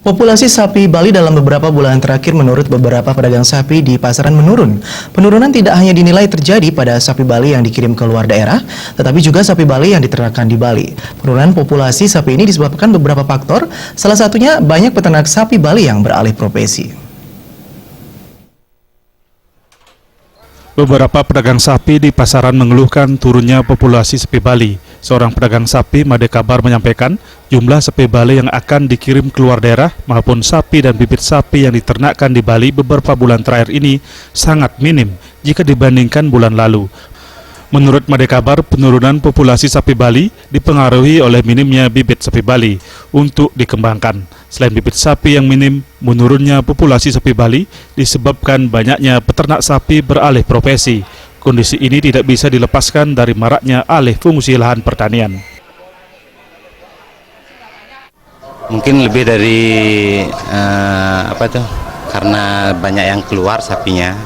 Populasi sapi Bali dalam beberapa bulan terakhir menurut beberapa pedagang sapi di pasaran menurun. Penurunan tidak hanya dinilai terjadi pada sapi Bali yang dikirim ke luar daerah, tetapi juga sapi Bali yang diternakan di Bali. Penurunan populasi sapi ini disebabkan beberapa faktor, salah satunya banyak peternak sapi Bali yang beralih profesi. Beberapa pedagang sapi di pasaran mengeluhkan turunnya populasi sapi Bali. Seorang pedagang sapi Made Kabar menyampaikan jumlah sapi Bali yang akan dikirim keluar daerah maupun sapi dan bibit sapi yang diternakkan di Bali beberapa bulan terakhir ini sangat minim jika dibandingkan bulan lalu. Menurut Made Kabar, penurunan populasi sapi Bali dipengaruhi oleh minimnya bibit sapi Bali untuk dikembangkan. Selain bibit sapi yang minim, menurunnya populasi sapi Bali disebabkan banyaknya peternak sapi beralih profesi. Kondisi ini tidak bisa dilepaskan dari maraknya alih fungsi lahan pertanian. Mungkin lebih dari karena banyak yang keluar sapinya,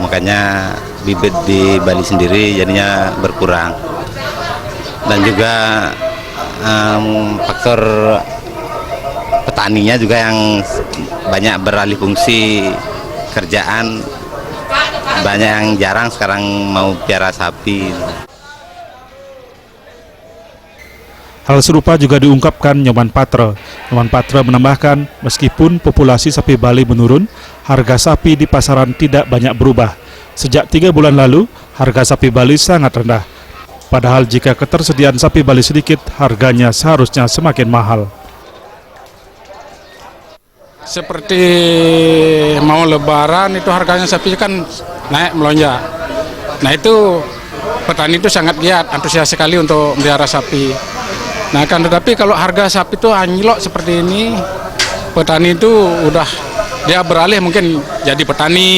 makanya bibit di Bali sendiri jadinya berkurang. Dan juga faktor petaninya juga yang banyak beralih fungsi kerjaan, banyak yang jarang sekarang mau piara sapi. Hal serupa juga diungkapkan Nyoman Patra. Nyoman Patra menambahkan, meskipun populasi sapi Bali menurun, harga sapi di pasaran tidak banyak berubah. Sejak 3 bulan lalu, harga sapi Bali sangat rendah. Padahal jika ketersediaan sapi Bali sedikit, harganya seharusnya semakin mahal. Seperti mau lebaran itu harganya sapi kan naik melonjak. Nah itu petani itu sangat giat, antusias sekali untuk melihara sapi. Nah kan tetapi kalau harga sapi itu anjlok seperti ini, petani itu udah dia beralih mungkin jadi petani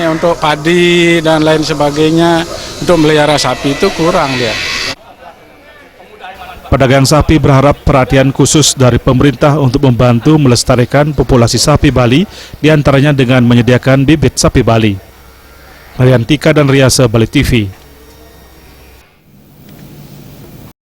untuk padi dan lain sebagainya, untuk melihara sapi itu kurang dia. Pedagang sapi berharap perhatian khusus dari pemerintah untuk membantu melestarikan populasi sapi Bali, diantaranya dengan menyediakan bibit sapi Bali. Mariantika dan Riasa, Bali TV.